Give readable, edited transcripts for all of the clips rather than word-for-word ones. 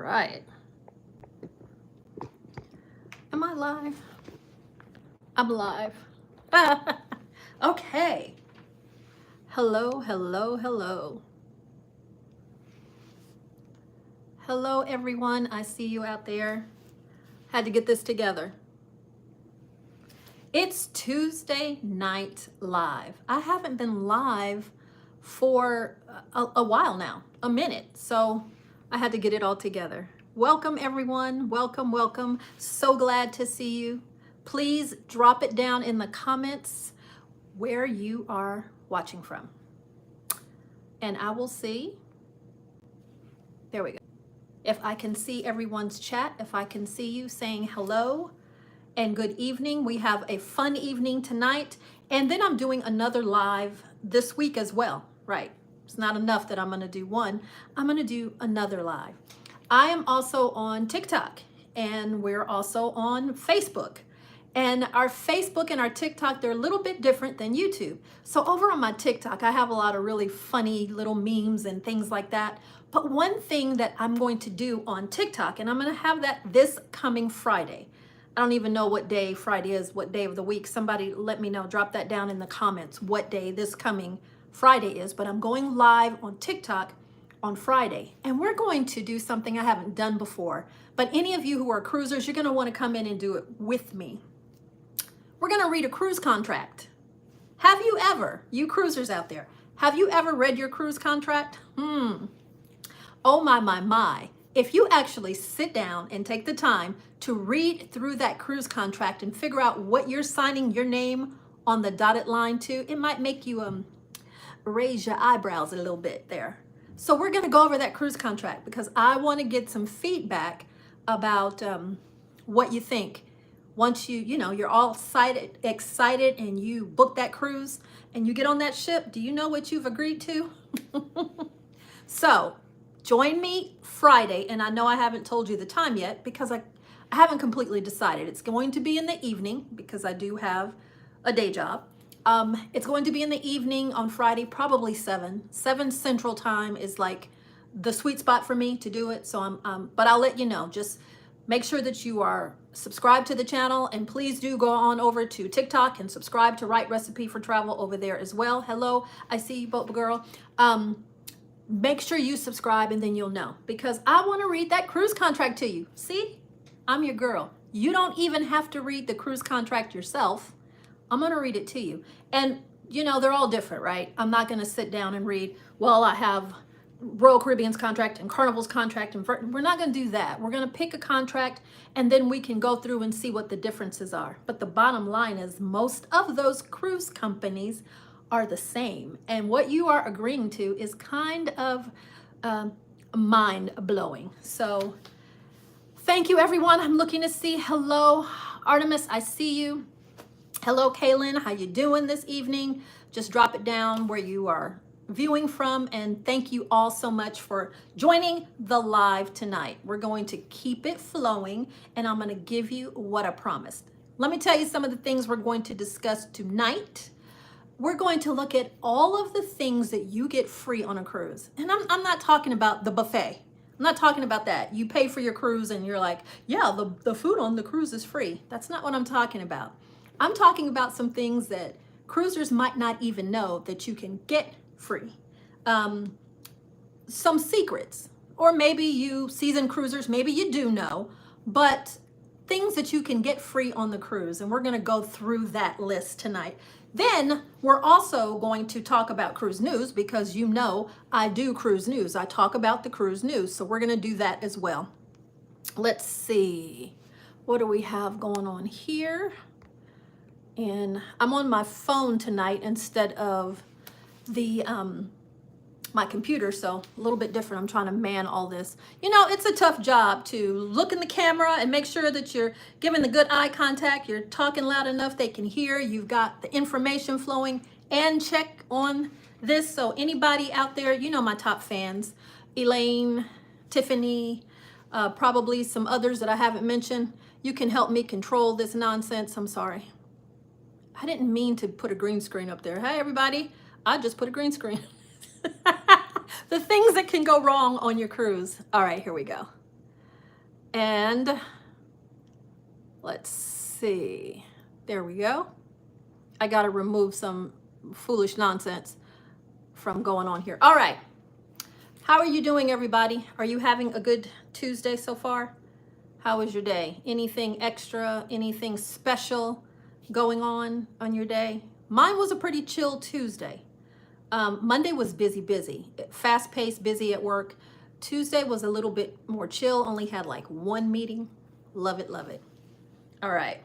right. Am I live? I'm live. Okay. Hello, hello, hello. Hello, everyone. I see you out there. Had to get this together. It's Tuesday Night Live. I haven't been live for a while now, a minute. So I had to get it all together. Welcome, everyone. Welcome, welcome. So glad to see you. Please drop it down in the comments where you are watching from. And I will see. There we go. If I can see everyone's chat, if I can see you saying hello and good evening. We have a fun evening tonight. And then I'm doing another live this week as well. Right. It's not enough that I'm going to do one. I'm going to do another live. I am also on TikTok and we're also on Facebook. And our Facebook and our TikTok, they're a little bit different than YouTube. So over on my TikTok, I have a lot of really funny little memes and things like that. But one thing that I'm going to do on TikTok, and I'm going to have that this coming Friday. I don't even know what day Friday is, what day of the week. Somebody let me know, drop that down in the comments, what day this coming Friday is. But I'm going live on TikTok on Friday. And we're going to do something I haven't done before. But any of you who are cruisers, you're going to want to come in and do it with me. We're going to read a cruise contract. Have you ever, you cruisers out there, have you ever read your cruise contract? Oh my. If you actually sit down and take the time to read through that cruise contract and figure out what you're signing your name on the dotted line to, it might make you raise your eyebrows a little bit there. So we're going to go over that cruise contract because I want to get some feedback about what you think. Once you're all excited and you book that cruise and you get on that ship, do you know what you've agreed to? So join me Friday, and I know I haven't told you the time yet because I haven't completely decided. It's going to be in the evening because I do have a day job. It's going to be in the evening on Friday, probably 7 Central Time is like the sweet spot for me to do it. So but I'll let you know. Just make sure that you are subscribed to the channel, and please do go on over to TikTok and subscribe to Right Recipe for Travel over there as well. Hello, I see you, Boat Girl. Make sure you subscribe and then you'll know, because I want to read that cruise contract to you. See, I'm your girl. You don't even have to read the cruise contract yourself. I'm going to read it to you. And they're all different, right? I'm not going to sit down and read, well, I have Royal Caribbean's contract and Carnival's contract, and we're not going to do that. We're going to pick a contract and then we can go through and see what the differences are. But the bottom line is most of those cruise companies are the same, and what you are agreeing to is kind of mind-blowing. So thank you, everyone. I'm looking to see. Hello, Artemis, I see you. Hello, Kaylin, how you doing this evening? Just drop it down where you are viewing from, and thank you all so much for joining the live tonight. We're going to keep it flowing, and I'm going to give you what I promised. Let me tell you some of the things we're going to discuss tonight. We're going to look at all of the things that you get free on a cruise. And I'm not talking about the buffet. I'm not talking about that. You pay for your cruise and you're like, yeah, the food on the cruise is free. That's not what I'm talking about. I'm talking about some things that cruisers might not even know that you can get free. Some secrets, or maybe you seasoned cruisers, maybe you do know, but things that you can get free on the cruise. And we're going to go through that list tonight. Then we're also going to talk about cruise news because I do cruise news. I talk about the cruise news. So we're going to do that as well. Let's see. What do we have going on here? And I'm on my phone tonight instead of the my computer, so a little bit different. I'm trying to man all this. It's a tough job to look in the camera and make sure that you're giving the good eye contact, you're talking loud enough they can hear, you've got the information flowing, and check on this. So anybody out there, my top fans, Elaine, Tiffany, probably some others that I haven't mentioned, you can help me control this nonsense. I'm sorry. I didn't mean to put a green screen up there. Hey, everybody, I just put a green screen. The things that can go wrong on your cruise. All right, here we go. And let's see. There we go. I got to remove some foolish nonsense from going on here. All right. How are you doing, everybody? Are you having a good Tuesday so far? How was your day? Anything extra, anything special going on your day? Mine was a pretty chill Tuesday. Monday was busy, fast-paced, busy at work. Tuesday was a little bit more chill, only had like one meeting. Love it, love it. All right.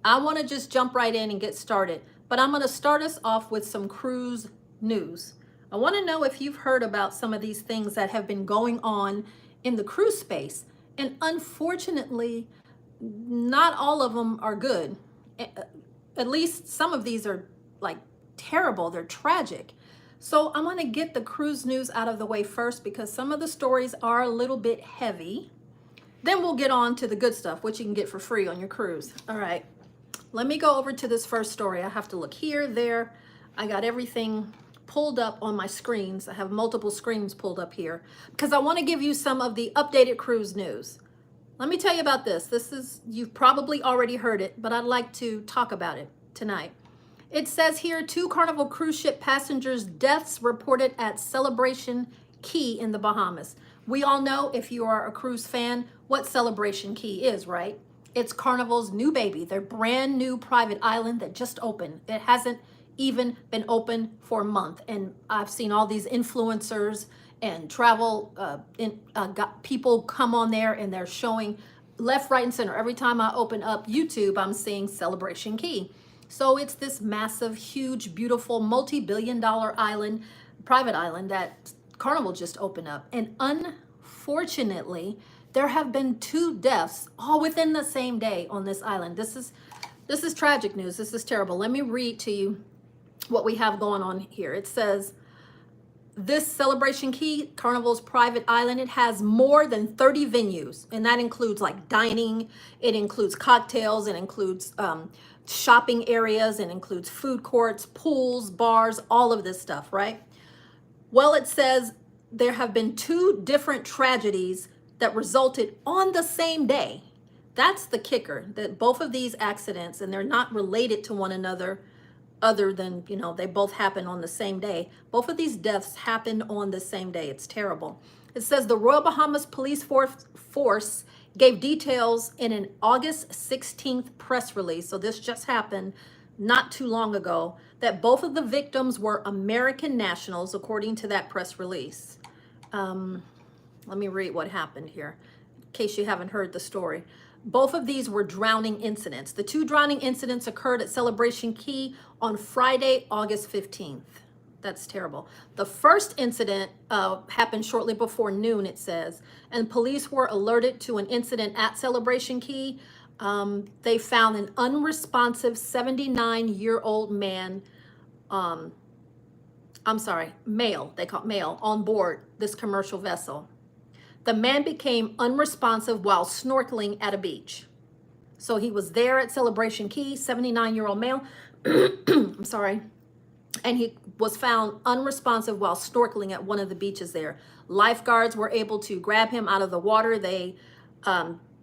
I want to just jump right in and get started, but I'm going to start us off with some cruise news. I want to know if you've heard about some of these things that have been going on in the cruise space. And unfortunately, not all of them are good. At least some of these are like terrible. They're tragic. So I'm going to get the cruise news out of the way first because some of the stories are a little bit heavy. Then we'll get on to the good stuff, which you can get for free on your cruise. All right. Let me go over to this first story. I have to look here, there. I got everything pulled up on my screens. I have multiple screens pulled up here because I want to give you some of the updated cruise news. Let me tell you about this. You've probably already heard it, but I'd like to talk about it tonight. It says here, 2 Carnival cruise ship passengers' deaths reported at Celebration Key in the Bahamas. We all know, if you are a cruise fan, what Celebration Key is, right? It's Carnival's new baby, their brand new private island that just opened. It hasn't even been open for a month. And I've seen all these influencers and travel people come on there and they're showing left, right, and center. Every time I open up YouTube, I'm seeing Celebration Key. So it's this massive, huge, beautiful, multi-billion-dollar island, private island that Carnival just opened up. And unfortunately, there have been 2 deaths all within the same day on this island. This is tragic news. This is terrible. Let me read to you what we have going on here. It says, this Celebration Key, Carnival's private island, it has more than 30 venues, and that includes like dining, it includes cocktails, it includes shopping areas, it includes food courts, pools, bars, all of this stuff, right? Well, it says there have been 2 different tragedies that resulted on the same day. That's the kicker, that both of these accidents, and they're not related to one another other than, they both happen on the same day. Both of these deaths happened on the same day. It's terrible. It says the Royal Bahamas Police Force gave details in an August 16th press release. So this just happened not too long ago, that both of the victims were American nationals, according to that press release. Let me read what happened here, in case you haven't heard the story. Both of these were drowning incidents. The 2 drowning incidents occurred at Celebration Key on Friday, August 15th. That's terrible. The first incident happened shortly before noon, it says, and police were alerted to an incident at Celebration Key. They found an unresponsive 79-year-old man, male, they call it male, on board this commercial vessel. The man became unresponsive while snorkeling at a beach. So he was there at Celebration Key, 79-year-old male, I'm sorry, and he was found unresponsive while snorkeling at one of the beaches there. Lifeguards were able to grab him out of the water. They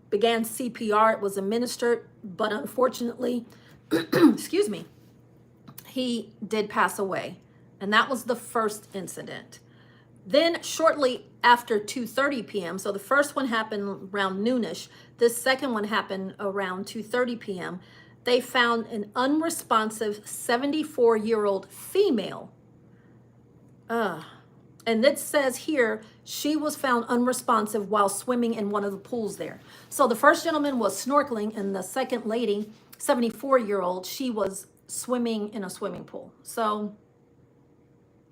began CPR. It was administered, but unfortunately, excuse me, he did pass away. And that was the first incident. Then shortly after 2:30 p.m., so the first one happened around noonish, this second one happened around 2:30 p.m., they found an unresponsive 74-year-old female. And it says here, she was found unresponsive while swimming in one of the pools there. So the first gentleman was snorkeling, and the second lady, 74-year-old, she was swimming in a swimming pool. So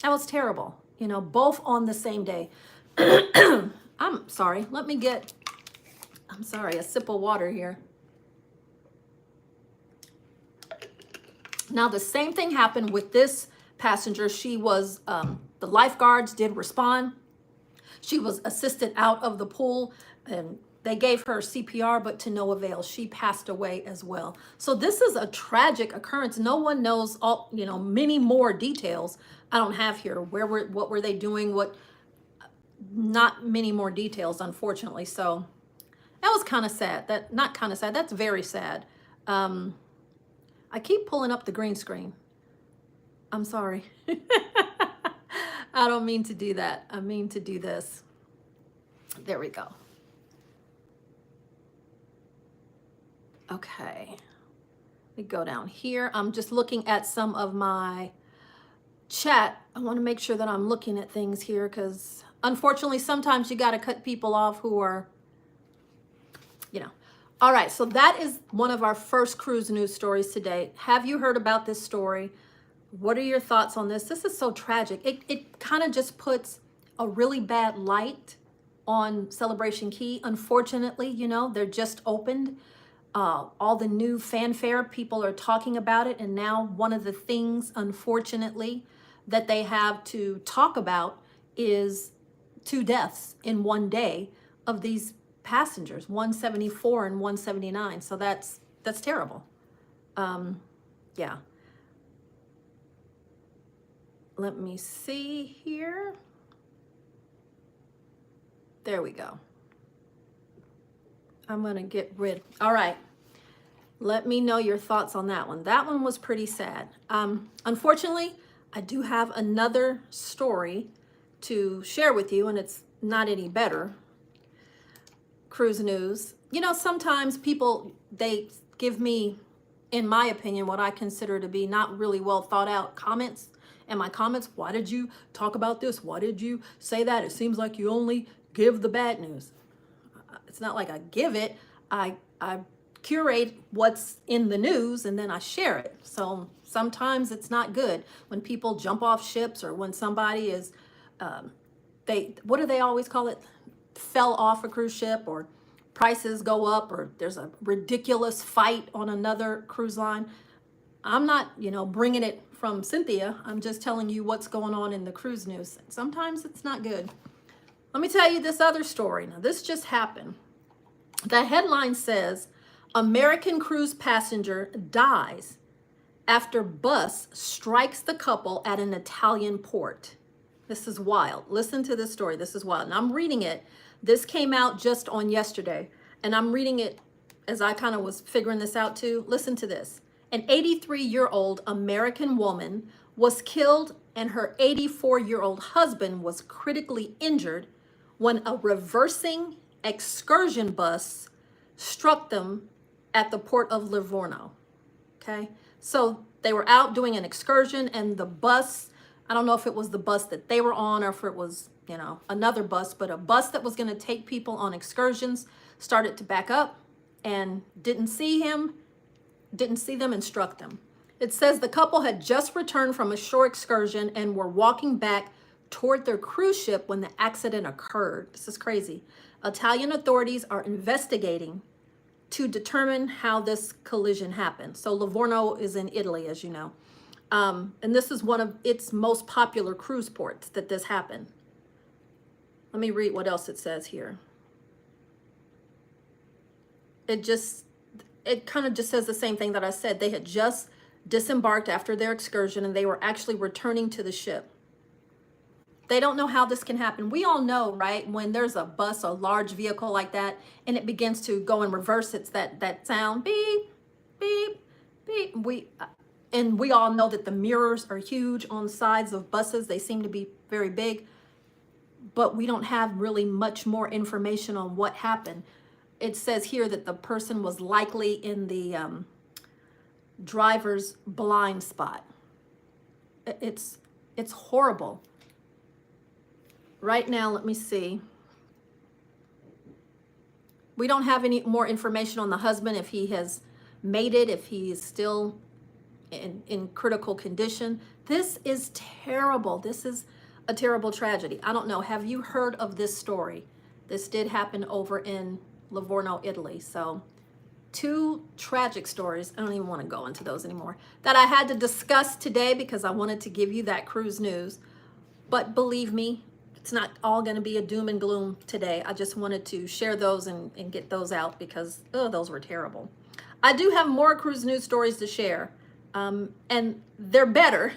that was terrible, both on the same day. I'm sorry, let me get, a sip of water here. Now, the same thing happened with this passenger. She was, the lifeguards did respond. She was assisted out of the pool and they gave her CPR, but to no avail. She passed away as well. So this is a tragic occurrence. No one knows all, many more details I don't have here. What were they doing? Not many more details, unfortunately. So That was kind of sad. That, not kind of sad, that's very sad. I keep pulling up the green screen. I'm sorry. I don't mean to do that. I mean to do this. There we go. Okay. We go down here. I'm just looking at some of my chat. I want to make sure that I'm looking at things here because unfortunately sometimes you got to cut people off who are, you know. All right, so that is one of our first cruise news stories today. Have you heard about this story? What are your thoughts on this? This is so tragic. It kind of just puts a really bad light on Celebration Key. Unfortunately, you know, they're just opened. All the new fanfare, people are talking about it. And now one of the things, unfortunately, that they have to talk about is 2 deaths in one day of these passengers, 174 and 179. So that's terrible. Yeah. Let me see here. There we go. I'm going to get rid. All right. Let me know your thoughts on that one. That one was pretty sad. Unfortunately, I do have another story to share with you, and it's not any better. Cruise news. You know, sometimes people, they give me, in my opinion, what I consider to be not really well thought out comments. And my comments, why did you talk about this? Why did you say that? It seems like you only give the bad news. It's not like I give it. I curate what's in the news and then I share it. So sometimes it's not good when people jump off ships or when somebody is, what do they always call it? Fell off a cruise ship, or prices go up, or there's a ridiculous fight on another cruise line. I'm not, you know, bringing it from Cynthia. I'm just telling you what's going on in the cruise news. Sometimes it's not good. Let me tell you this other story. Now, this just happened. The headline says, American cruise passenger dies after bus strikes the couple at an Italian port. This is wild. Listen to this story. This is wild. And I'm reading it. This came out just on yesterday. And I'm reading it as I kind of was figuring this out too. Listen to this. An 83-year-old American woman was killed and her 84-year-old husband was critically injured when a reversing excursion bus struck them at the port of Livorno. Okay, so they were out doing an excursion and the bus, I don't know if it was the bus that they were on or if it was, you know, another bus, but a bus that was going to take people on excursions started to back up and didn't see them and struck them. It says the couple had just returned from a shore excursion and were walking back toward their cruise ship when the accident occurred. This is crazy. Italian authorities are investigating to determine how this collision happened. So Livorno is in Italy, as you know. And this is one of its most popular cruise ports that this happened. Let me read what else it says here. It kind of just says the same thing that I said. They had just disembarked after their excursion and they were actually returning to the ship. They don't know how this can happen. We all know, right? When there's a bus, a large vehicle like that, and it begins to go in reverse, it's that sound, beep, beep, beep. We all know that the mirrors are huge on the sides of buses. They seem to be very big, but we don't have really much more information on what happened. It says here that the person was likely in the driver's blind spot. It's horrible. Right now, let me see. We don't have any more information on the husband, if he has made it, if he is still in critical condition. This is terrible. This is a terrible tragedy. I don't know. Have you heard of this story? This did happen over in Livorno, Italy. So 2 tragic stories. I don't even want to go into those anymore, that I had to discuss today because I wanted to give you that cruise news. But believe me, it's not all going to be a doom and gloom today. I just wanted to share those and get those out because those were terrible. I do have more cruise news stories to share, and they're better.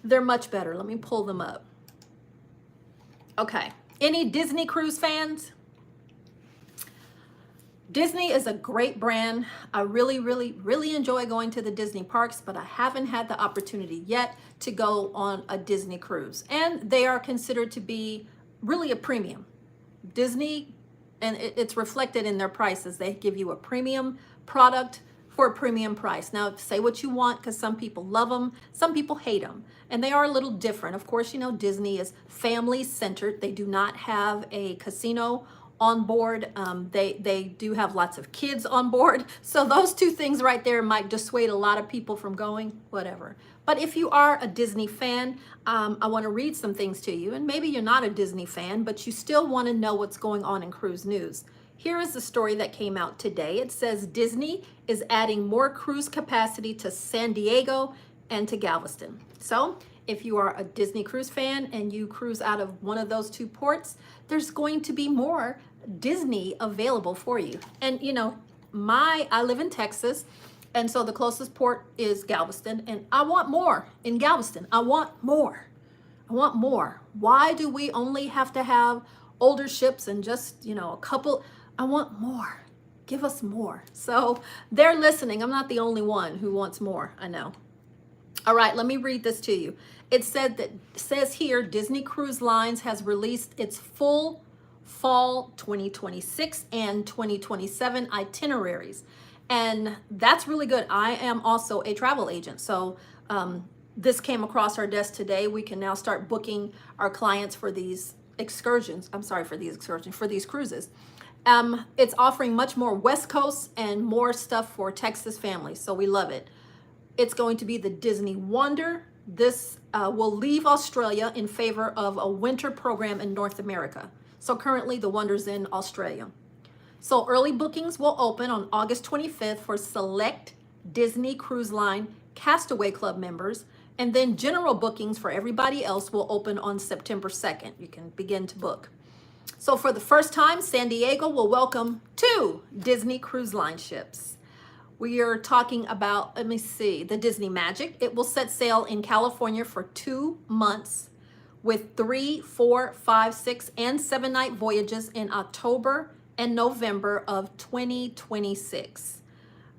They're much better. Let me pull them up. Okay. Any Disney cruise fans? Disney is a great brand. I really, really, really enjoy going to the Disney parks, but I haven't had the opportunity yet to go on a Disney cruise. And they are considered to be really a premium. Disney, and it's reflected in their prices. They give you a premium product for a premium price. Now, say what you want, because some people love them, some people hate them, and they are a little different. Of course, you know, Disney is family centered. They do not have a casino on board. They do have lots of kids on board. So those two things right there might dissuade a lot of people from going, whatever. But if you are a Disney fan, I want to read some things to you. And maybe you're not a Disney fan, but you still want to know what's going on in cruise news. Here is the story that came out today. It says Disney is adding more cruise capacity to San Diego and to Galveston. So if you are a Disney cruise fan and you cruise out of one of those two ports, there's going to be more Disney available for you. And you know, I live in Texas, and so the closest port is Galveston, and I want more in Galveston. I want more. I want more. Why do we only have to have older ships and just, you know, a couple? I want more. Give us more. So they're listening. I'm not the only one who wants more. I know. All right, let me read this to you. It says here, Disney Cruise Lines has released its full fall 2026 and 2027 itineraries. And that's really good. I am also a travel agent. So this came across our desk today. We can now start booking our clients for these excursions. For these cruises. It's offering much more West Coast and more stuff for Texas families. So we love it. It's going to be the Disney Wonder. This will leave Australia in favor of a winter program in North America. So currently the Wonder's in Australia. So early bookings will open on August 25th for select Disney Cruise Line Castaway Club members. And then general bookings for everybody else will open on September 2nd. You can begin to book. So for the first time, San Diego will welcome 2 Disney Cruise Line ships. We are talking about, the Disney Magic. It will set sail in California for 2 months with 3, 4, 5, 6, and 7-night voyages in October and November of 2026.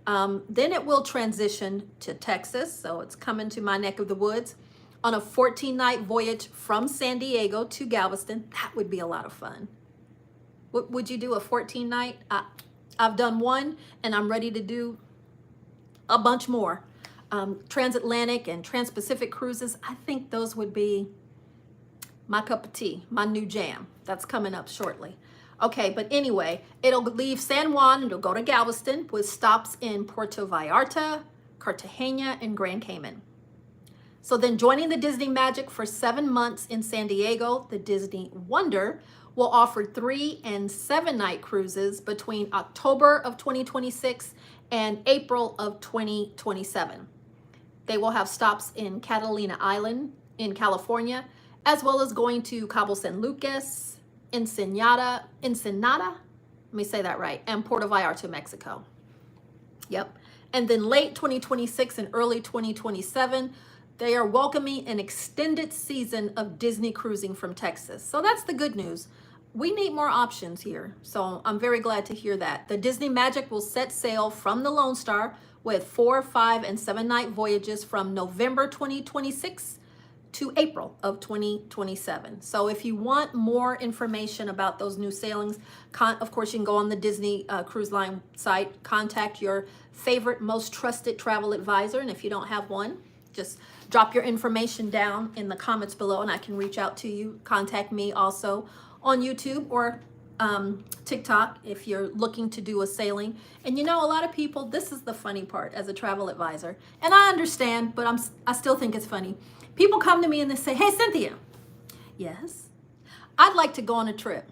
Then it will transition to Texas, so it's coming to my neck of the woods, on a 14-night voyage from San Diego to Galveston. That would be a lot of fun. Would you do a 14-night? I've done one, and I'm ready to do a bunch more. Transatlantic and Trans-Pacific cruises, I think those would be my cup of tea, my new jam. That's coming up shortly. Okay, but anyway, it'll leave San Juan and it'll go to Galveston with stops in Puerto Vallarta, Cartagena, and Grand Cayman. So then joining the Disney Magic for 7 months in San Diego, the Disney Wonder will offer 3 and 7-night cruises between October of 2026 and April of 2027. They will have stops in Catalina Island in California, as well as going to Cabo San Lucas, Ensenada, let me say that right, and Puerto Vallarta, Mexico. Yep. And then late 2026 and early 2027, they are welcoming an extended season of Disney cruising from Texas. So that's the good news. We need more options here. So I'm very glad to hear that. The Disney Magic will set sail from the Lone Star with 4, 5, and 7-night voyages from November 2026 to April of 2027. So if you want more information about those new sailings, of course, you can go on the Disney Cruise Line site, contact your favorite, most trusted travel advisor. And if you don't have one, just drop your information down in the comments below and I can reach out to you. Contact me also on YouTube or TikTok if you're looking to do a sailing. And you know, a lot of people, this is the funny part as a travel advisor, and I understand, but I still think it's funny. People come to me and they say, hey, Cynthia, yes, I'd like to go on a trip.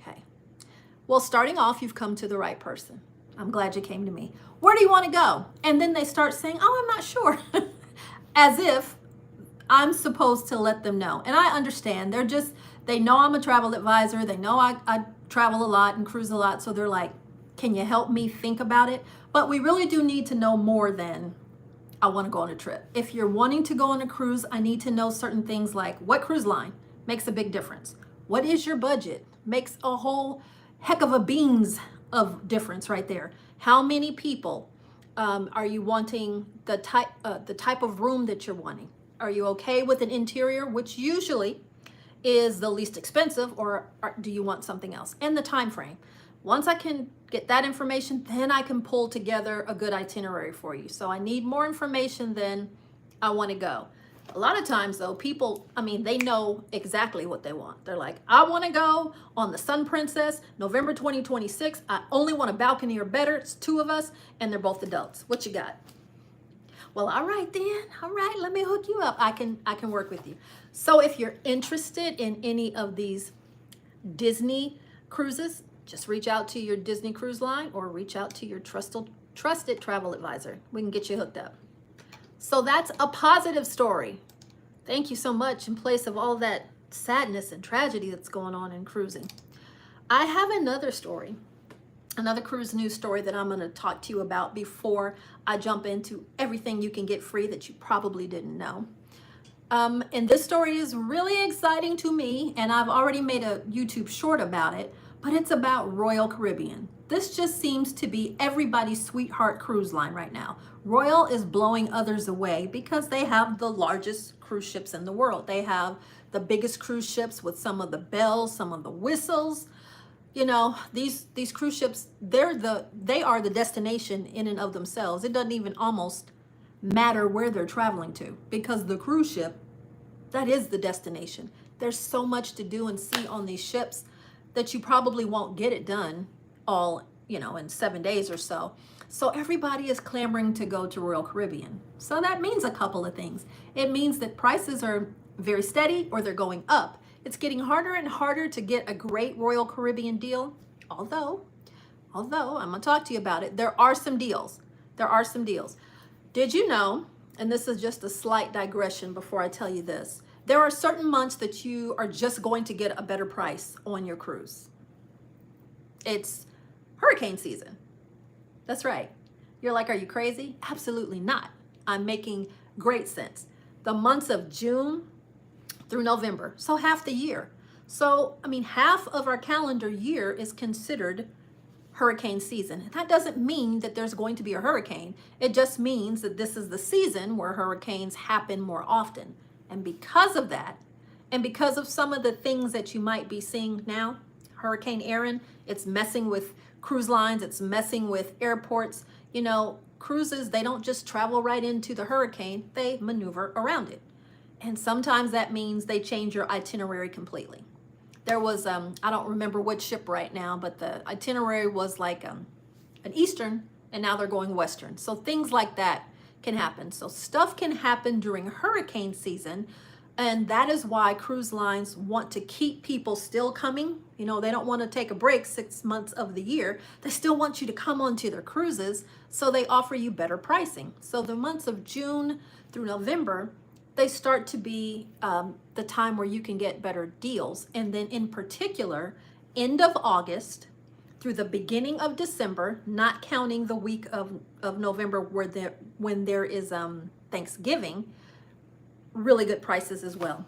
Okay. Well, starting off, you've come to the right person. I'm glad you came to me. Where do you want to go? And then they start saying, oh, I'm not sure. As if I'm supposed to let them know. And I understand. They know I'm a travel advisor. They know I travel a lot and cruise a lot. So they're like, can you help me think about it? But we really do need to know more than I want to go on a trip. If you're wanting to go on a cruise, I need to know certain things like what cruise line makes a big difference. What is your budget? Makes a whole heck of a beans of difference right there. How many people are you wanting? The type of room that you're wanting. Are you okay with an interior, which usually is the least expensive, or do you want something else? And the time frame. Once I can get that information, then I can pull together a good itinerary for you. So I need more information than I want to go. A lot of times though, people, I mean, they know exactly what they want. They're like, I want to go on the Sun Princess, November 2026. I only want a balcony or better. It's 2 of us and they're both adults. What you got? Well, all right then. All right, let me hook you up. I can work with you. So if you're interested in any of these Disney cruises, just reach out to your Disney Cruise Line or reach out to your trusted travel advisor. We can get you hooked up. So that's a positive story. Thank you so much, in place of all that sadness and tragedy that's going on in cruising. I have another story, another cruise news story that I'm going to talk to you about before I jump into everything you can get free that you probably didn't know. And this story is really exciting to me, and I've already made a YouTube short about it, but it's about Royal Caribbean. This just seems to be everybody's sweetheart cruise line right now. Royal is blowing others away because they have the largest cruise ships in the world. They have the biggest cruise ships with some of the bells, some of the whistles. You know, these cruise ships, they are the destination in and of themselves. It doesn't even almost matter where they're traveling to, because the cruise ship, that is the destination. There's so much to do and see on these ships that you probably won't get it done all, you know, in 7 days or so. So everybody is clamoring to go to Royal Caribbean. So that means a couple of things. It means that prices are very steady or they're going up. It's getting harder and harder to get a great Royal Caribbean deal. Although I'm gonna talk to you about it, there are some deals. There are some deals. Did you know, and this is just a slight digression before I tell you this, there are certain months that you are just going to get a better price on your cruise. It's hurricane season. That's right. You're like, are you crazy? Absolutely not. I'm making great sense. The months of June through November, so half the year. So, I mean, half of our calendar year is considered hurricane season. And that doesn't mean that there's going to be a hurricane. It just means that this is the season where hurricanes happen more often. And because of that, and because of some of the things that you might be seeing now, Hurricane Erin, it's messing with cruise lines, it's messing with airports. You know, cruises, they don't just travel right into the hurricane, they maneuver around it. And sometimes that means they change your itinerary completely. There was, I don't remember which ship right now, but the itinerary was like an Eastern, and now they're going Western. So things like that can happen. So stuff can happen during hurricane season, and that is why cruise lines want to keep people still coming. You know, they don't want to take a break 6 months of the year. They still want you to come onto their cruises, so they offer you better pricing. So the months of June through November, they start to be the time where you can get better deals. And then in particular, end of August through the beginning of December, not counting the week of November when there is Thanksgiving, really good prices as well.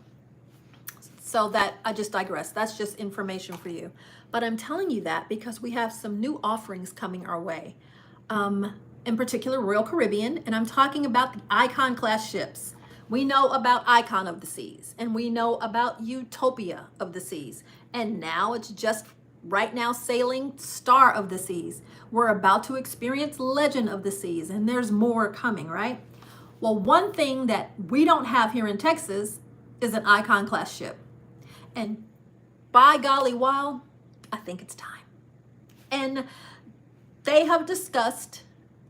So that, I just digress. That's just information for you. But I'm telling you that because we have some new offerings coming our way. In particular, Royal Caribbean, and I'm talking about the Icon class ships. We know about Icon of the Seas, and we know about Utopia of the Seas. And now it's just right now sailing Star of the Seas. We're about to experience Legend of the Seas, and there's more coming, right? Well, one thing that we don't have here in Texas is an Icon class ship. And by golly, wow, I think it's time. And they have discussed,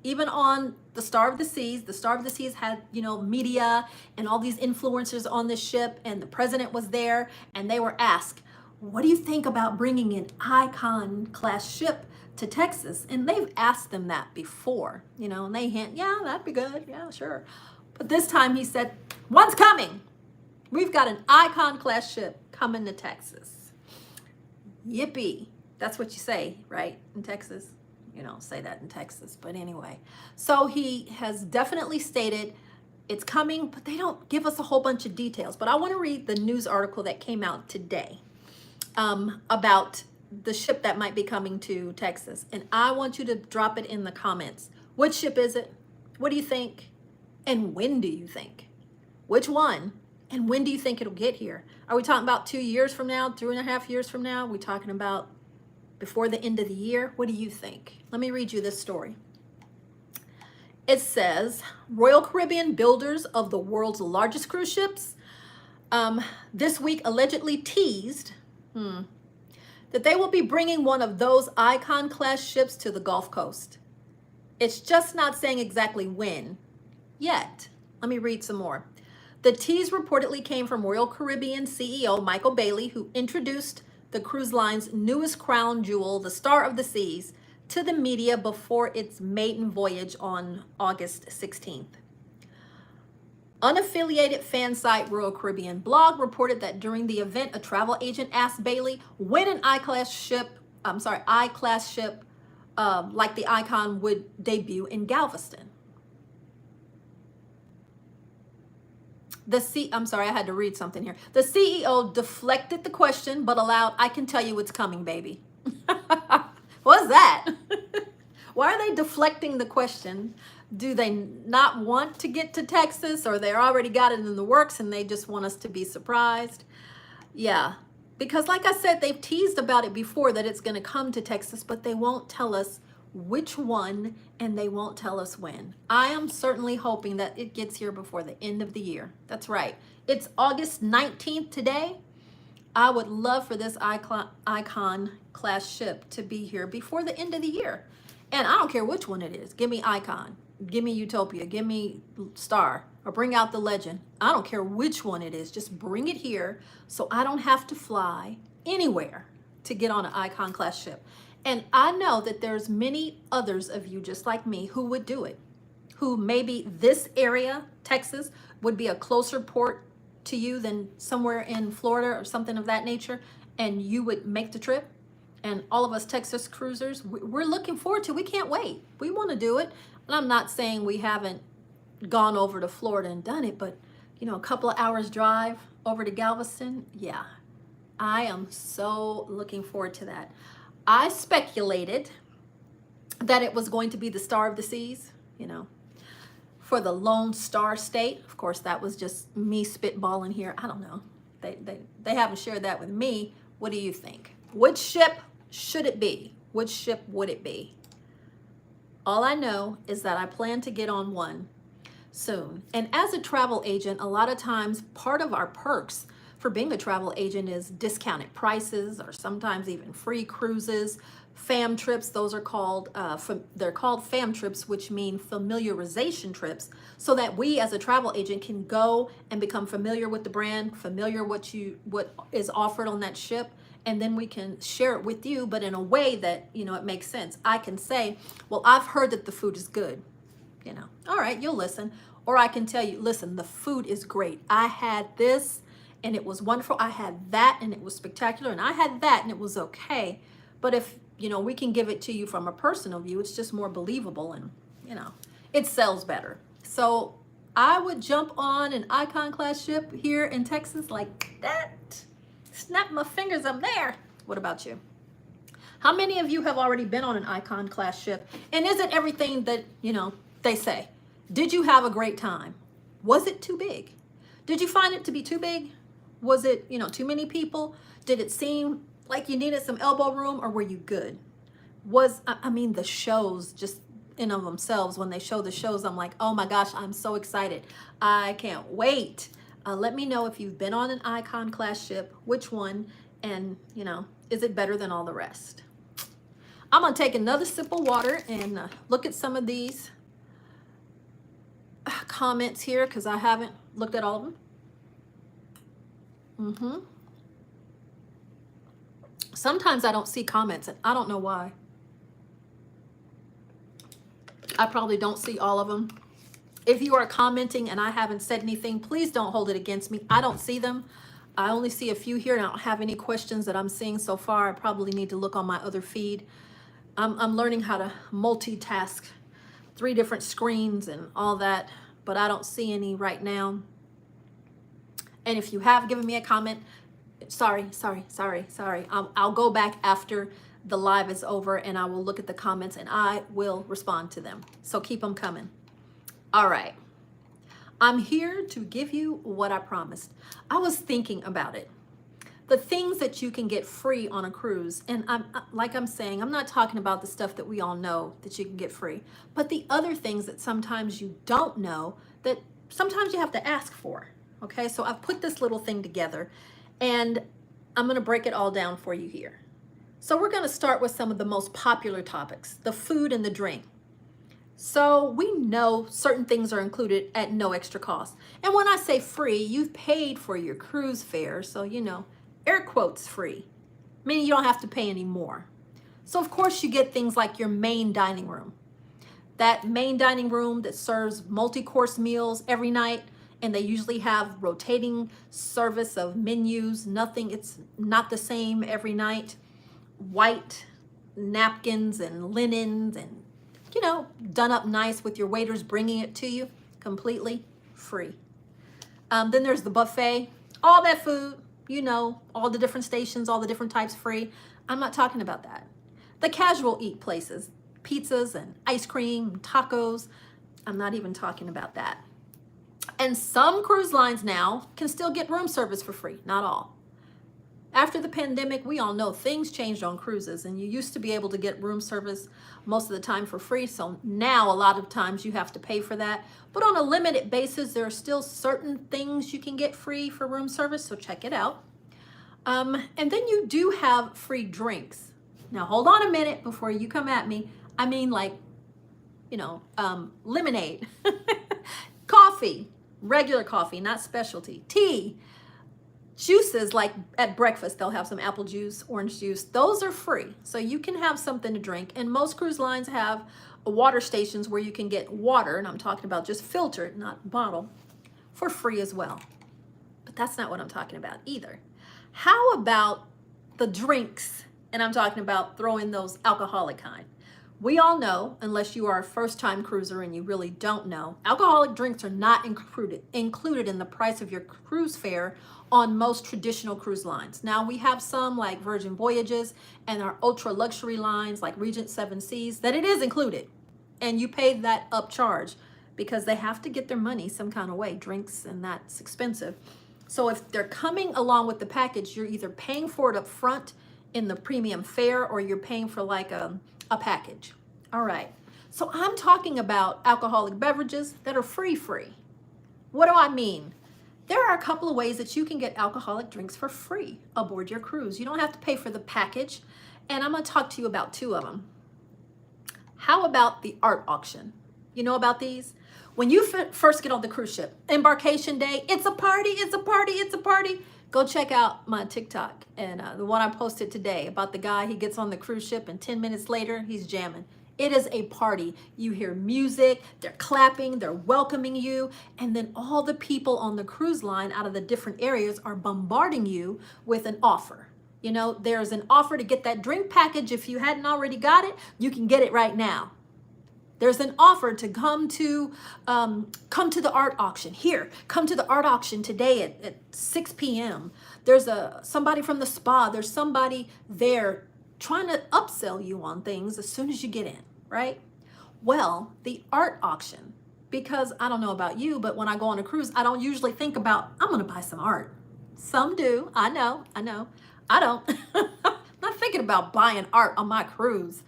even on the Star of the Seas had, you know, media and all these influencers on this ship, and the president was there, and they were asked, what do you think about bringing an Icon class ship to Texas? And they've asked them that before, you know, and they hint, yeah, that'd be good, yeah, sure. But this time he said, one's coming. We've got an Icon class ship coming to Texas. Yippee. That's what you say, right, in Texas? You don't say that in Texas, but anyway. So he has definitely stated it's coming, but they don't give us a whole bunch of details. But I want to read the news article that came out today about the ship that might be coming to Texas. And I want you to drop it in the comments. Which ship is it? What do you think? And when do you think? Which one? And when do you think it'll get here? Are we talking about 2 years from now, 3.5 years from now? Are we talking about before the end of the year? What do you think? Let me read you this story. It says, Royal Caribbean builders of the world's largest cruise ships this week allegedly teased that they will be bringing one of those Icon class ships to the Gulf Coast. It's just not saying exactly when yet. Let me read some more. The tease reportedly came from Royal Caribbean CEO Michael Bailey, who introduced the cruise line's newest crown jewel, the Star of the Seas, to the media before its maiden voyage on August 16th. Unaffiliated fan site Royal Caribbean blog reported that during the event, a travel agent asked Bailey when an I-class ship like the Icon would debut in Galveston. I had to read something here. The CEO deflected the question, but allowed, I can tell you it's coming, baby. What's that? Why are they deflecting the question? Do they not want to get to Texas, or they already got it in the works and they just want us to be surprised? Yeah, because like I said, they've teased about it before that it's going to come to Texas, but they won't tell us which one and they won't tell us when. I am certainly hoping that it gets here before the end of the year. That's right. It's August 19th today. I would love for this Icon class ship to be here before the end of the year. And I don't care which one it is. Give me Icon, give me Utopia, give me Star, or bring out the Legend. I don't care which one it is. Just bring it here so I don't have to fly anywhere to get on an Icon class ship. And I know that there's many others of you just like me who would do it, who maybe this area, Texas, would be a closer port to you than somewhere in Florida or something of that nature, and you would make the trip. And all of us Texas cruisers, we're looking forward to it. We can't wait. We want to do it. And I'm not saying we haven't gone over to Florida and done it, but you know, a couple of hours drive over to Galveston, yeah, I am so looking forward to that. I speculated that it was going to be the Star of the Seas, you know, for the Lone Star State. Of course, that was just me spitballing here. I don't know. They haven't shared that with me. What do you think? Which ship should it be? Which ship would it be? All I know is that I plan to get on one soon. And as a travel agent, a lot of times part of our perks for being a travel agent is discounted prices, or sometimes even free cruises, fam trips. Those are called, they're called fam trips, which mean familiarization trips, so that we as a travel agent can go and become familiar with the brand, familiar what is offered on that ship, and then we can share it with you, but in a way that, you know, it makes sense. I can say, well, I've heard that the food is good, you know, all right, you'll listen. Or I can tell you, listen, the food is great. I had this and it was wonderful. I had that and it was spectacular. And I had that and it was okay. But if, you know, we can give it to you from a personal view, it's just more believable and, you know, it sells better. So I would jump on an Icon class ship here in Texas like that. Snap my fingers, I'm there. What about you? How many of you have already been on an Icon class ship? And is it everything that, you know, they say? Did you have a great time? Was it too big? Did you find it to be too big? Was it, you know, too many people? Did it seem like you needed some elbow room, or were you good? I mean, the shows just in of themselves, when they show the shows, I'm like, oh my gosh, I'm so excited. I can't wait. Let me know if you've been on an Icon class ship, which one, and, you know, is it better than all the rest? I'm gonna take another sip of water and look at some of these comments here, because I haven't looked at all of them. Sometimes I don't see comments, and I don't know why. I probably don't see all of them. If you are commenting and I haven't said anything, please don't hold it against me. I don't see them. I only see a few here, and I don't have any questions that I'm seeing so far. I probably need to look on my other feed. I'm learning how to multitask 3 different screens and all that, but I don't see any right now. And if you have given me a comment, Sorry. I'll go back after the live is over and I will look at the comments and I will respond to them. So keep them coming. All right. I'm here to give you what I promised. I was thinking about it. The things that you can get free on a cruise. And I'm saying, I'm not talking about the stuff that we all know that you can get free, but the other things that sometimes you don't know that sometimes you have to ask for. Okay, so I've put this little thing together and I'm going to break it all down for you here. So we're going to start with some of the most popular topics, the food and the drink. So we know certain things are included at no extra cost. And when I say free, you've paid for your cruise fare. So, you know, air quotes free, meaning you don't have to pay any more. So of course you get things like your main dining room. That main dining room that serves multi-course meals every night, and they usually have rotating service of menus. It's not the same every night. White napkins and linens and, you know, done up nice with your waiters bringing it to you, completely free. Then there's the buffet, all that food, you know, all the different stations, all the different types free. I'm not talking about that. The casual eat places, pizzas and ice cream, tacos, I'm not even talking about that. And some cruise lines now can still get room service for free, not all. After the pandemic, we all know things changed on cruises, and you used to be able to get room service most of the time for free. So now a lot of times you have to pay for that. But on a limited basis, there are still certain things you can get free for room service. So check it out. And then you do have free drinks. Now, hold on a minute before you come at me. I mean, like, you know, lemonade, coffee, regular coffee, not specialty, tea, juices. Like at breakfast, they'll have some apple juice, orange juice. Those are free. So you can have something to drink. And most cruise lines have water stations where you can get water, and I'm talking about just filtered, not bottle, for free as well. But that's not what I'm talking about either. How about the drinks? And I'm talking about throwing those alcoholic kind. We all know, unless you are a first-time cruiser and you really don't know, alcoholic drinks are not included in the price of your cruise fare on most traditional cruise lines. Now, we have some like Virgin Voyages and our ultra luxury lines like Regent Seven Seas that it is included, and you pay that upcharge because they have to get their money some kind of way. Drinks, and that's expensive. So if they're coming along with the package, you're either paying for it up front in the premium fare or you're paying for like a package. All right. So I'm talking about alcoholic beverages that are free. What do I mean? There are a couple of ways that you can get alcoholic drinks for free aboard your cruise. You don't have to pay for the package. And I'm going to talk to you about two of them. How about the art auction? You know about these? When you first get on the cruise ship, embarkation day, it's a party, it's a party, it's a party. Go check out my TikTok and the one I posted today about the guy. He gets on the cruise ship and 10 minutes later, he's jamming. It is a party. You hear music, they're clapping, they're welcoming you, and then all the people on the cruise line out of the different areas are bombarding you with an offer. You know, there's an offer to get that drink package. If you hadn't already got it, you can get it right now. There's an offer to come to the art auction. Here, come to the art auction today at 6 p.m. There's somebody from the spa. There's somebody there trying to upsell you on things as soon as you get in, right? Well, the art auction, because I don't know about you, but when I go on a cruise, I don't usually think about, I'm going to buy some art. Some do. I know. I don't. I'm not thinking about buying art on my cruise.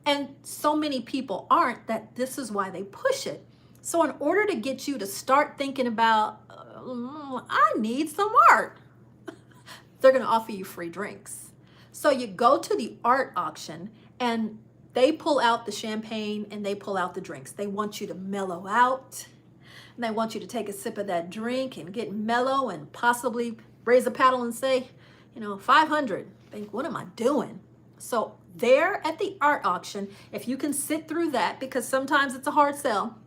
And so many people aren't, that this is why they push it. So in order to get you to start thinking about, I need some art, they're going to offer you free drinks. So you go to the art auction and they pull out the champagne and they pull out the drinks. They want you to mellow out. And they want you to take a sip of that drink and get mellow and possibly raise a paddle and say, 500. Think, what am I doing? So there at the art auction, if you can sit through that, because sometimes it's a hard sell,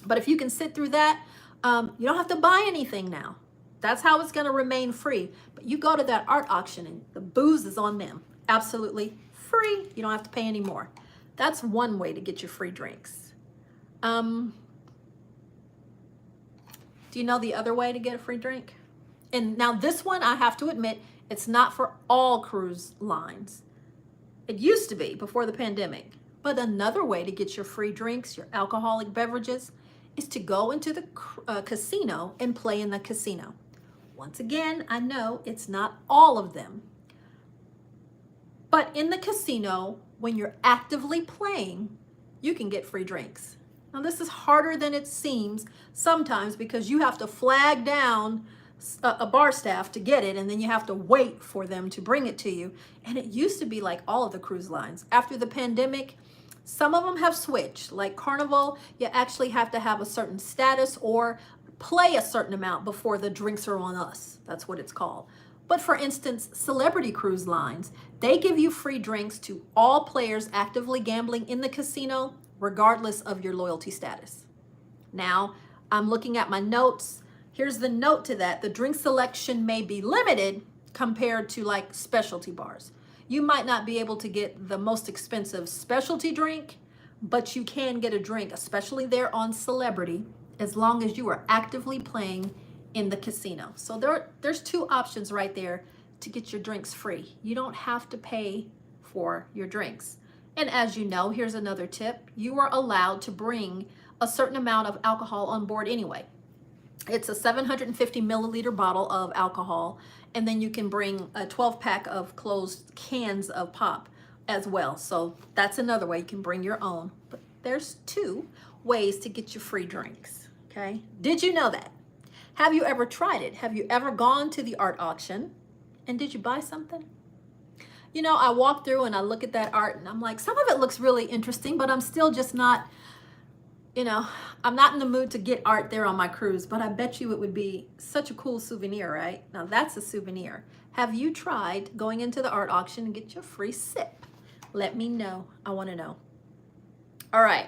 but if you can sit through that, you don't have to buy anything now. That's how it's going to remain free. But you go to that art auction and the booze is on them. Absolutely free. You don't have to pay any more. That's one way to get your free drinks. Do you know the other way to get a free drink? And now this one, I have to admit, It's not for all cruise lines. It used to be before the pandemic. But another way to get your free drinks, your alcoholic beverages, is to go into the casino and play in the casino. Once again, I know it's not all of them. But in the casino, when you're actively playing, you can get free drinks. Now, this is harder than it seems sometimes because you have to flag down a bar staff to get it, and then you have to wait for them to bring it to you. And it used to be like all of the cruise lines. After the pandemic, some of them have switched. Like Carnival, you actually have to have a certain status or play a certain amount before the drinks are on us. That's what it's called. But for instance, Celebrity Cruise Lines, they give you free drinks to all players actively gambling in the casino, regardless of your loyalty status. Now, I'm looking at my notes. Here's the note to that. The drink selection may be limited compared to like specialty bars. You might not be able to get the most expensive specialty drink, but you can get a drink, especially there on Celebrity, as long as you are actively playing in the casino. So there's two options right there to get your drinks free. You don't have to pay for your drinks. And as you know, here's another tip. You are allowed to bring a certain amount of alcohol on board anyway. It's a 750 milliliter bottle of alcohol, and then you can bring a 12-pack of closed cans of pop as well. So that's another way you can bring your own. But there's two ways to get you free drinks, okay? Did you know that? Have you ever tried it? Have you ever gone to the art auction, and did you buy something? You know, I walk through and I look at that art and I'm like, some of it looks really interesting, but I'm still just not, I'm not in the mood to get art there on my cruise, but I bet you it would be such a cool souvenir, right? Now that's a souvenir. Have you tried going into the art auction and get your free sip? Let me know. I want to know. All right.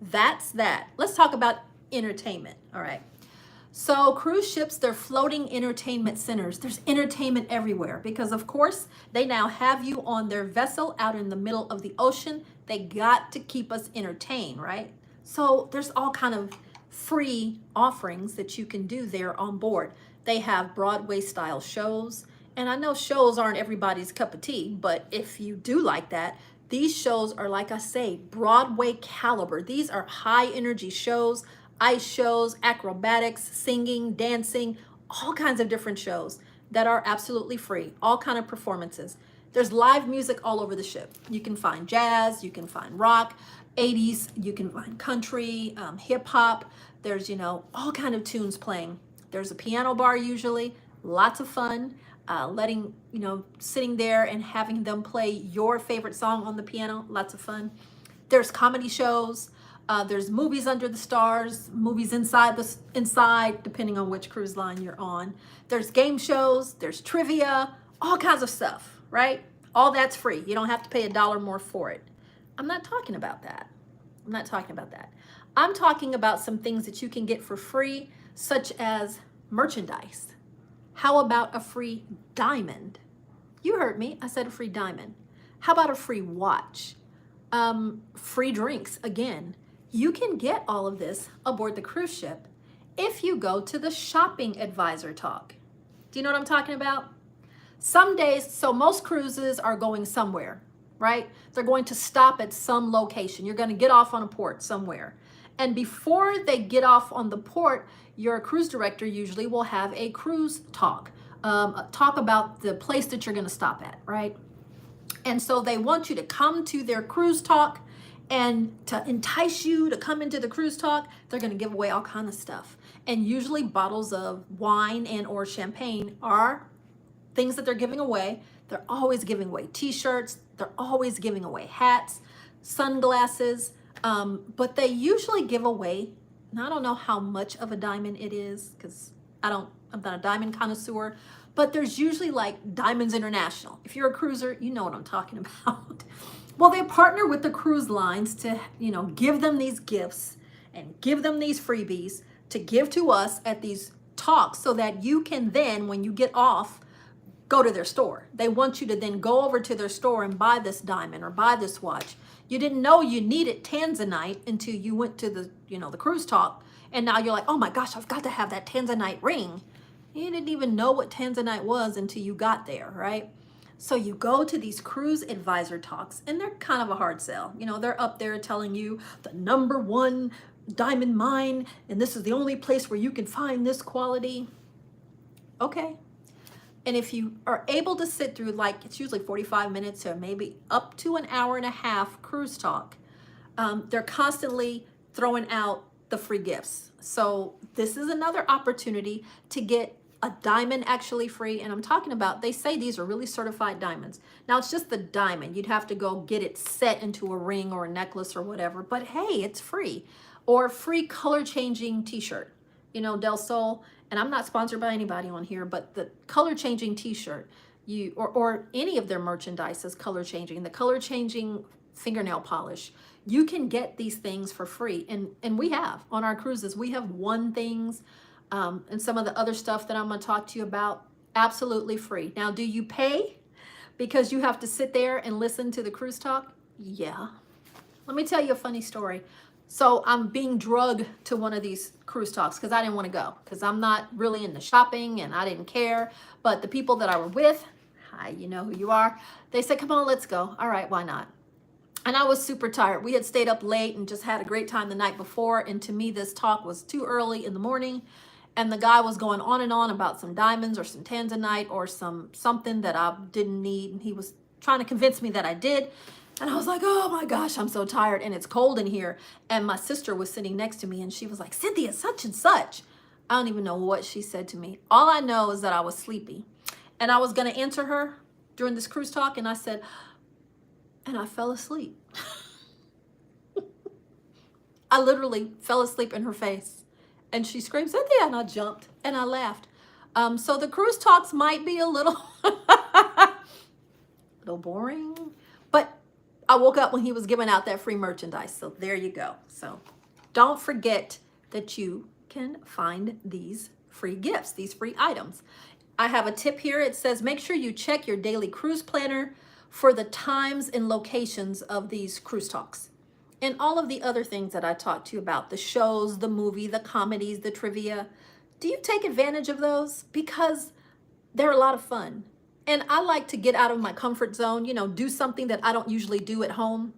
That's that. Let's talk about entertainment. All right. So cruise ships, they're floating entertainment centers. There's entertainment everywhere because, of course, they now have you on their vessel out in the middle of the ocean. They got to keep us entertained, right? So there's all kind of free offerings that you can do there on board. They have Broadway style shows. And I know shows aren't everybody's cup of tea, but if you do like that, these shows are, like I say, Broadway caliber. These are high energy shows. Ice shows, acrobatics, singing, dancing, all kinds of different shows that are absolutely free, all kind of performances. There's live music all over the ship. You can find jazz, you can find rock, 80s, you can find country, hip hop. There's, all kind of tunes playing. There's a piano bar usually, lots of fun, sitting there and having them play your favorite song on the piano, lots of fun. There's comedy shows. There's movies under the stars, movies inside, depending on which cruise line you're on. There's game shows, there's trivia, all kinds of stuff, right? All that's free. You don't have to pay $1 more for it. I'm not talking about that. I'm talking about some things that you can get for free, such as merchandise. How about a free diamond? You heard me. I said a free diamond. How about a free watch? Free drinks, again. You can get all of this aboard the cruise ship if you go to the shopping advisor talk. Do you know what I'm talking about? Some days, so most cruises are going somewhere, right? They're going to stop at some location. You're going to get off on a port somewhere. And before they get off on the port, your cruise director usually will have a cruise talk, talk about the place that you're going to stop at, right? And so they want you to come to their cruise talk. And to entice you to come into the cruise talk, they're going to give away all kinds of stuff. And usually bottles of wine and or champagne are things that they're giving away. They're always giving away t-shirts. They're always giving away hats, sunglasses. But they usually give away, and I don't know how much of a diamond it is because I'm not a diamond connoisseur, but there's usually like Diamonds International. If you're a cruiser, you know what I'm talking about. Well, they partner with the cruise lines to, give them these gifts and give them these freebies to give to us at these talks so that you can then, when you get off, go to their store. They want you to then go over to their store and buy this diamond or buy this watch. You didn't know you needed tanzanite until you went to the cruise talk. And now you're like, oh my gosh, I've got to have that tanzanite ring. You didn't even know what Tanzanite was until you got there, right? So you go to these cruise advisor talks, and they're kind of a hard sell. You know, they're up there telling you the #1 diamond mine, and this is the only place where you can find this quality. Okay. And if you are able to sit through, like, it's usually 45 minutes or maybe up to an hour and a half cruise talk, they're constantly throwing out the free gifts. So this is another opportunity to get a diamond actually free. And I'm talking about, they say these are really certified diamonds. Now it's just the diamond. You'd have to go get it set into a ring or a necklace or whatever, but hey, it's free. Or a free color changing t-shirt, you know, Del Sol. And I'm not sponsored by anybody on here, but the color changing t-shirt, or any of their merchandise is color changing, the color changing fingernail polish. You can get these things for free. And we have on our cruises, we have won things, and some of the other stuff that I'm going to talk to you about, absolutely free. Now, do you pay because you have to sit there and listen to the cruise talk? Yeah. Let me tell you a funny story. So I'm being drugged to one of these cruise talks because I didn't want to go because I'm not really into shopping and I didn't care. But the people that I were with, hi, you know who you are, they said, come on, let's go. All right, why not? And I was super tired. We had stayed up late and just had a great time the night before. And to me, this talk was too early in the morning. And the guy was going on and on about some diamonds or some Tanzanite or something that I didn't need. And he was trying to convince me that I did. And I was like, oh my gosh, I'm so tired. And it's cold in here. And my sister was sitting next to me and she was like, Cynthia, such and such. I don't even know what she said to me. All I know is that I was sleepy. And I was going to answer her during this cruise talk. And I said, and I fell asleep. I literally fell asleep in her face. And she screamed, Cynthia, and I jumped and I laughed. So the cruise talks might be a little, little boring, but I woke up when he was giving out that free merchandise. So there you go. So don't forget that you can find these free gifts, these free items. I have a tip here. It says, make sure you check your daily cruise planner for the times and locations of these cruise talks. And all of the other things that I talked to you about, the shows, the movie, the comedies, the trivia. Do you take advantage of those? Because they're a lot of fun. And I like to get out of my comfort zone, you know, do something that I don't usually do at home.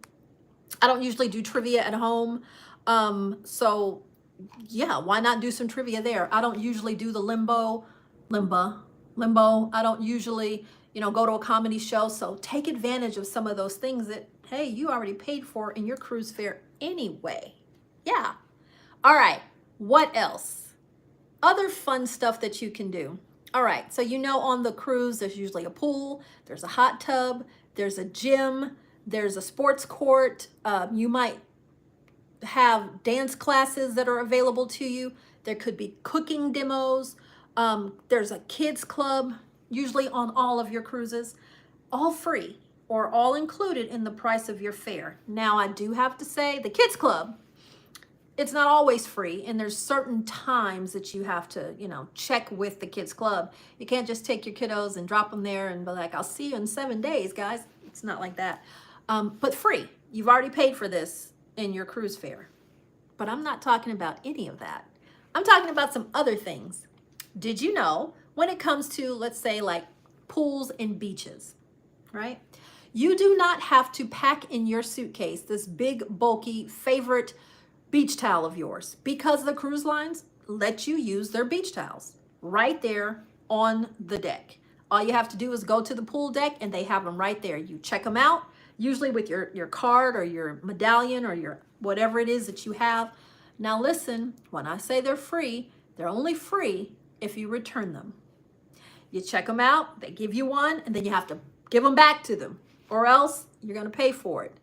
I don't usually do trivia at home. So yeah, why not do some trivia there? I don't usually do the limbo. I don't usually, you know, go to a comedy show. So take advantage of some of those things that, hey, you already paid for in your cruise fare anyway. Yeah. All right. What else? Other fun stuff that you can do. All right. So, you know, on the cruise, there's usually a pool, there's a hot tub, there's a gym, there's a sports court. You might have dance classes that are available to you. There could be cooking demos. There's a kids club, usually on all of your cruises, all free or all included in the price of your fare. Now, I do have to say the kids club, it's not always free, and there's certain times that you have to, you know, check with the kids club. You can't just take your kiddos and drop them there and be like, I'll see you in 7 days, guys. It's not like that. But free. You've already paid for this in your cruise fare. But I'm not talking about any of that. I'm talking about some other things. Did you know when it comes to, let's say, like pools and beaches, right? You do not have to pack in your suitcase this big, bulky, favorite beach towel of yours, because the cruise lines let you use their beach towels right there on the deck. All you have to do is go to the pool deck and they have them right there. You check them out, usually with your card or your medallion or your whatever it is that you have. Now listen, when I say they're free, they're only free if you return them. You check them out, they give you one, and then you have to give them back to them, or else you're going to pay for it.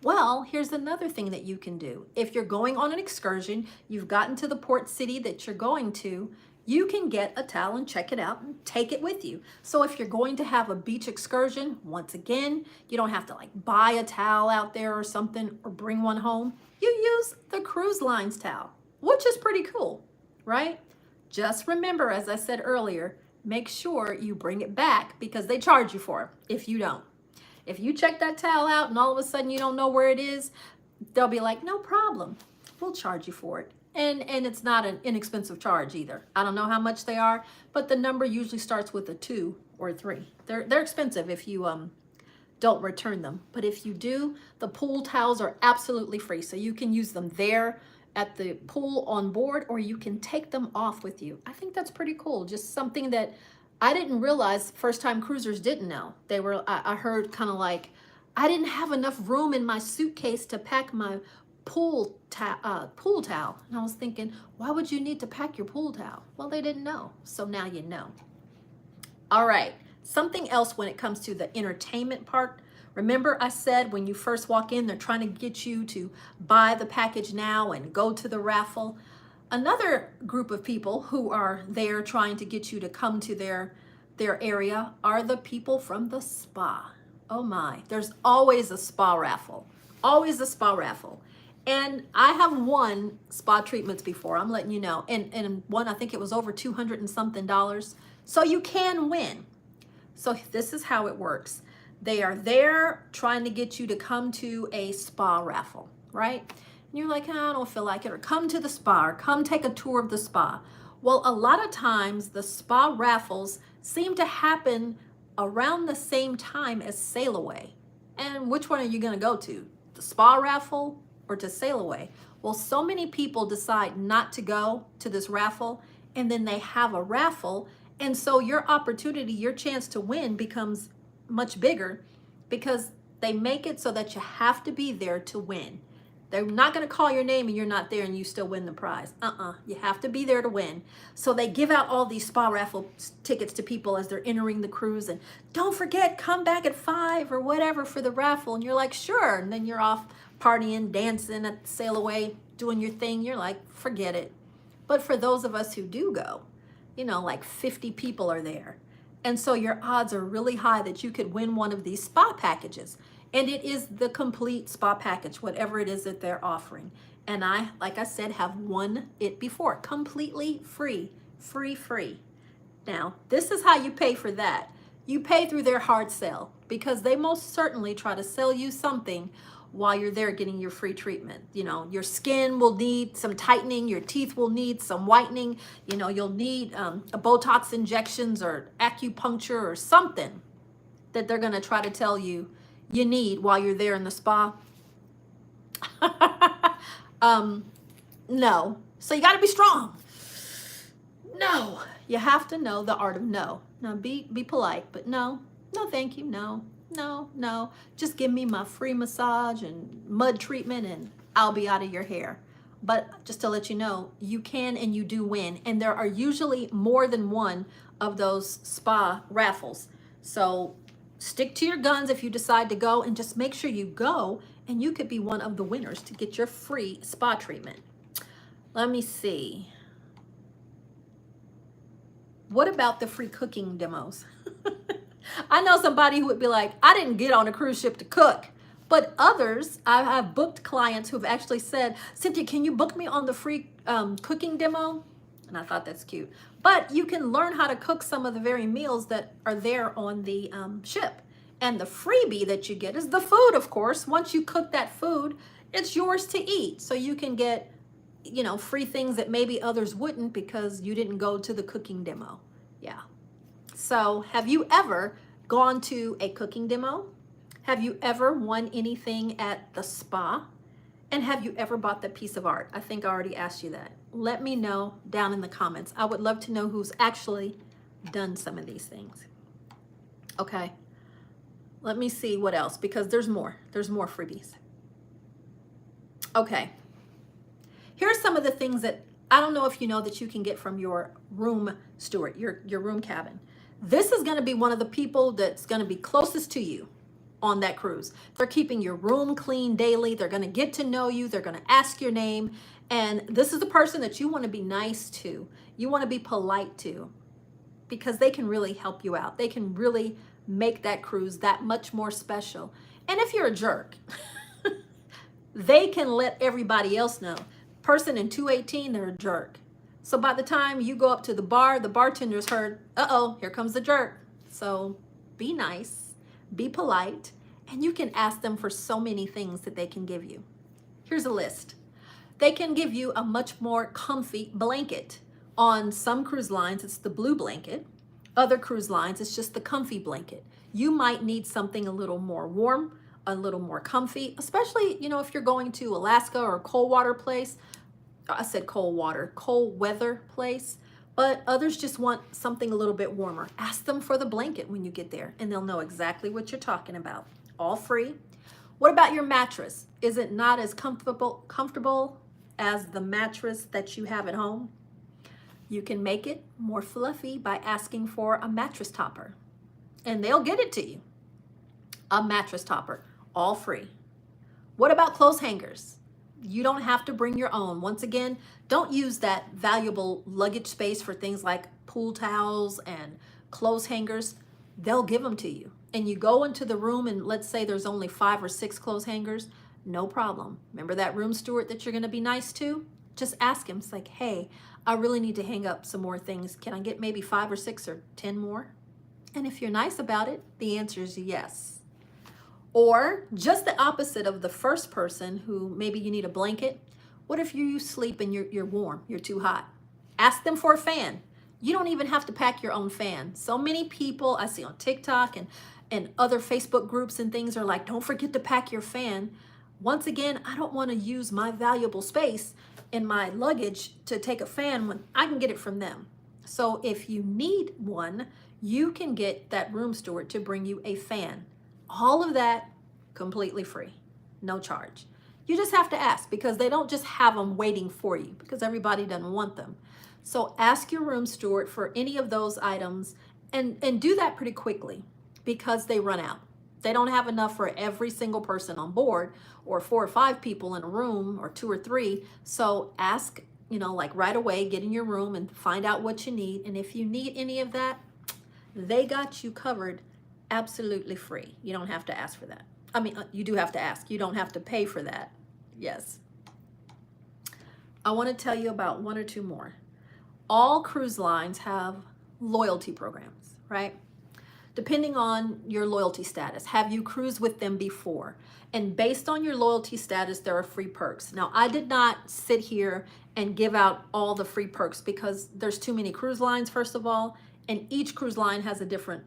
Well, here's another thing that you can do. If you're going on an excursion, you've gotten to the port city that you're going to, you can get a towel and check it out and take it with you. So if you're going to have a beach excursion, once again, you don't have to like buy a towel out there or something or bring one home. You use the cruise line's towel, which is pretty cool, right? Just remember, as I said earlier, make sure you bring it back because they charge you for it if you don't. If you check that towel out and all of a sudden you don't know where it is, they'll be like, no problem. we'll charge you for it. And it's not an inexpensive charge either. I don't know how much they are, but the number usually starts with a 2 or a 3. They're expensive if you don't return them. But if you do, the pool towels are absolutely free. So you can use them there at the pool on board, or you can take them off with you. I think that's pretty cool. Just something that I didn't realize first time cruisers didn't know. They were, I heard kind of like, I didn't have enough room in my suitcase to pack my pool towel. And I was thinking, why would you need to pack your pool towel? Well, they didn't know. So now you know. All right. Something else when it comes to the entertainment part. Remember I said when you first walk in, they're trying to get you to buy the package now and go to the raffle. Another group of people who are there trying to get you to come to their area are the people from the spa. Oh my, there's always a spa raffle. Always a spa raffle. And I have won spa treatments before, I'm letting you know. And one, I think it was over $200 and something. So you can win. So this is how it works. They are there trying to get you to come to a spa raffle, right? And you're like, I don't feel like it, or come to the spa, or come take a tour of the spa. Well, a lot of times the spa raffles seem to happen around the same time as Sail Away. And which one are you gonna go to? The spa raffle or to Sail Away? Well, so many people decide not to go to this raffle, and then they have a raffle. And so your opportunity, your chance to win becomes much bigger because they make it so that you have to be there to win. They're not going to call your name and you're not there and you still win the prize. You have to be there to win. So they give out all these spa raffle tickets to people as they're entering the cruise. And don't forget, come back at 5 or whatever for the raffle. And you're like, sure. And then you're off partying, dancing at Sail Away, doing your thing. You're like, forget it. But for those of us who do go, you know, like 50 people are there. And so your odds are really high that you could win one of these spa packages. And it is the complete spa package, whatever it is that they're offering. And I, like I said, have won it before. Completely free, free. Now, this is how you pay for that. You pay through their hard sell because they most certainly try to sell you something while you're there getting your free treatment. You know, your skin will need some tightening, your teeth will need some whitening, you know, you'll need a Botox injections or acupuncture or something that they're gonna try to tell you you need while you're there in the spa. No. So you gotta be strong. No. You have to know the art of no. Now be polite, but no, thank you, no. Just give me my free massage and mud treatment and I'll be out of your hair. But just to let you know, you can and you do win. And there are usually more than one of those spa raffles. So stick to your guns if you decide to go, and just make sure you go and you could be one of the winners to get your free spa treatment. Let me see. What about the free cooking demos? I know somebody who would be like, I didn't get on a cruise ship to cook. But others, I've booked clients who have actually said, Cynthia, can you book me on the free cooking demo? And I thought that's cute. But you can learn how to cook some of the very meals that are there on the ship. And the freebie that you get is the food, of course. Once you cook that food, it's yours to eat. So you can get, you know, free things that maybe others wouldn't because you didn't go to the cooking demo. Yeah. So have you ever gone to a cooking demo? Have you ever won anything at the spa? And have you ever bought that piece of art? I think I already asked you that. Let me know down in the comments. I would love to know who's actually done some of these things. Okay. Let me see what else, because there's more. There's more freebies. Okay. Here are some of the things that I don't know if you know that you can get from your room steward, your room cabin. This is going to be one of the people that's going to be closest to you on that cruise. They're keeping your room clean daily. They're going to get to know you. They're going to ask your name. And this is the person that you want to be nice to. You want to be polite to, because they can really help you out. They can really make that cruise that much more special. And if you're a jerk, they can let everybody else know. Person in 218, they're a jerk. So by the time you go up to the bar, the bartender's heard, uh-oh, here comes the jerk. So be nice, be polite, and you can ask them for so many things that they can give you. Here's a list. they can give you a much more comfy blanket. On some cruise lines, it's the blue blanket. Other cruise lines, it's just the comfy blanket. You might need something a little more warm, a little more comfy, especially, if you're going to Alaska or a cold water place. I said cold water, cold weather place, but others just want something a little bit warmer. Ask them for the blanket when you get there, and they'll know exactly what you're talking about. All free. What about your mattress? Is it not as comfortable as the mattress that you have at home? You can make it more fluffy by asking for a mattress topper, and they'll get it to you. A mattress topper, all free. What about clothes hangers? You don't have to bring your own. Once again, don't use that valuable luggage space for things like pool towels and clothes hangers. They'll give them to you. And you go into the room and let's say there's only 5 or 6 clothes hangers, no problem. Remember that room steward that you're going to be nice to? Just ask him. It's like, hey, I really need to hang up some more things. Can I get maybe 5 or 6 or 10 more? And if you're nice about it, the answer is yes. Or just the opposite of the first person who maybe you need a blanket. What if you sleep and you're warm, you're too hot? Ask them for a fan. You don't even have to pack your own fan. So many people I see on TikTok and other Facebook groups and things are like, don't forget to pack your fan. Once again, I don't want to use my valuable space in my luggage to take a fan when I can get it from them. So if you need one, you can get that room steward to bring you a fan. All of that completely free, no charge. You just have to ask because they don't just have them waiting for you because everybody doesn't want them. So ask your room steward for any of those items and do that pretty quickly because they run out. They don't have enough for every single person on board or 4 or 5 people in a room or 2 or 3. So ask, like right away, get in your room and find out what you need. And if you need any of that, they got you covered absolutely free. You don't have to ask for that. I mean, you do have to ask. You don't have to pay for that. Yes. I want to tell you about 1 or 2 more. All cruise lines have loyalty programs, right? Depending on your loyalty status, have you cruised with them before? And based on your loyalty status, there are free perks. Now, I did not sit here and give out all the free perks because there's too many cruise lines, first of all, and each cruise line has a different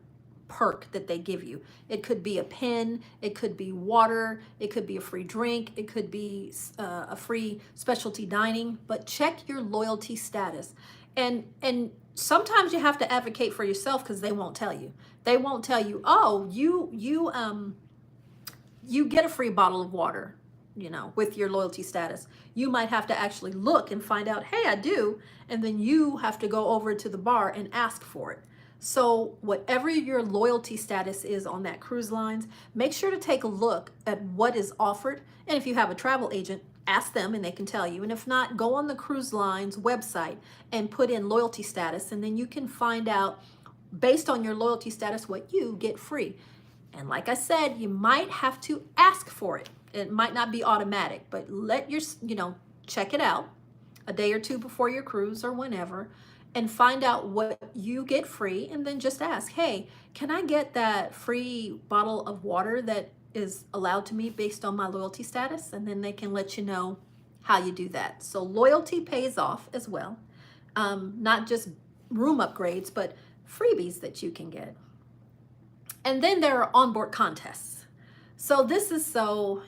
perk that they give you. It could be a pen, it could be water, it could be a free drink, it could be a free specialty dining, but check your loyalty status. And sometimes you have to advocate for yourself because they won't tell you. They won't tell you, oh, you get a free bottle of water, with your loyalty status. You might have to actually look and find out, hey, I do, and then you have to go over to the bar and ask for it. So whatever your loyalty status is on that cruise lines, make sure to take a look at what is offered. And if you have a travel agent, ask them and they can tell you. And if not, go on the cruise line's website and put in loyalty status. And then you can find out based on your loyalty status what you get free. And like I said, you might have to ask for it. It might not be automatic, but check it out a day or 2 before your cruise or whenever. And find out what you get free and then just ask, hey, can I get that free bottle of water that is allowed to me based on my loyalty status? And then they can let you know how you do that. So loyalty pays off as well. Not just room upgrades, but freebies that you can get. And then there are onboard contests. So this is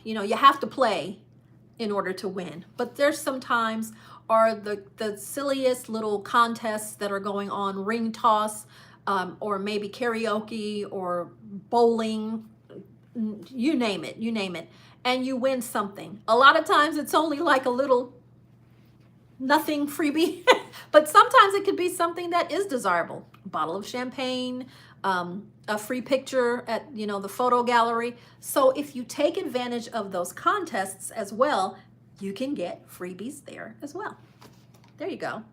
you have to play in order to win. But there's sometimes are the silliest little contests that are going on, ring toss, or maybe karaoke or bowling, you name it, and you win something. A lot of times it's only like a little nothing freebie, but sometimes it could be something that is desirable. A bottle of champagne, a free picture at the photo gallery. So if you take advantage of those contests as well, you can get freebies there as well. There you go.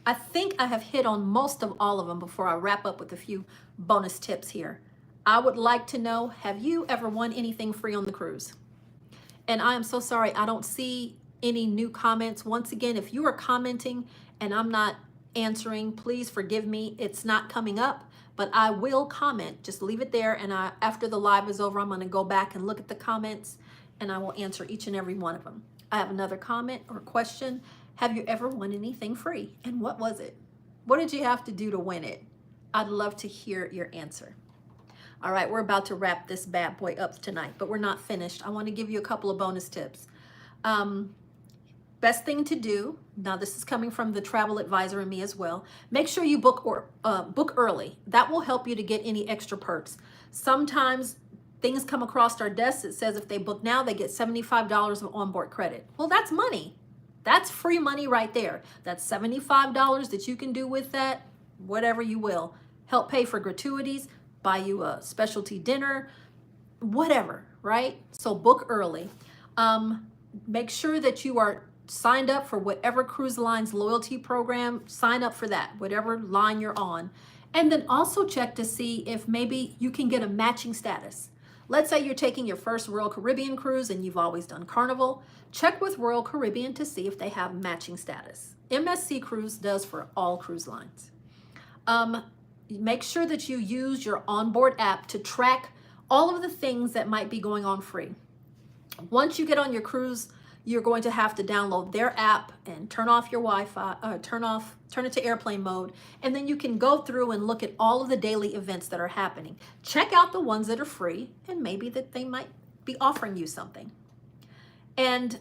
I think I have hit on most of all of them before I wrap up with a few bonus tips here. I would like to know, have you ever won anything free on the cruise? And I am so sorry, I don't see any new comments. Once again, if you are commenting and I'm not answering, please forgive me. It's not coming up, but I will comment. Just leave it there. And after the live is over, I'm going to go back and look at the comments and I will answer each and every one of them. I have another comment or question. Have you ever won anything free? And what was it? What did you have to do to win it? I'd love to hear your answer. All right, we're about to wrap this bad boy up tonight, but we're not finished. I want to give you a couple of bonus tips. Best thing to do, now this is coming from the travel advisor and me as well, make sure you book early. That will help you to get any extra perks. Sometimes things come across our desks. It says if they book now, they get $75 of onboard credit. Well, that's money. That's free money right there. That's $75 that you can do with that, whatever you will. Help pay for gratuities, buy you a specialty dinner, whatever, right? So book early. Make sure that you are signed up for whatever cruise line's loyalty program. Sign up for that, whatever line you're on. And then also check to see if maybe you can get a matching status. Let's say you're taking your first Royal Caribbean cruise and you've always done Carnival. Check with Royal Caribbean to see if they have matching status. MSC Cruise does for all cruise lines. Make sure that you use your onboard app to track all of the things that might be going on free. Once you get on your cruise, you're going to have to download their app and turn off your Wi-Fi, turn it to airplane mode, and then you can go through and look at all of the daily events that are happening. Check out the ones that are free, and maybe that they might be offering you something. And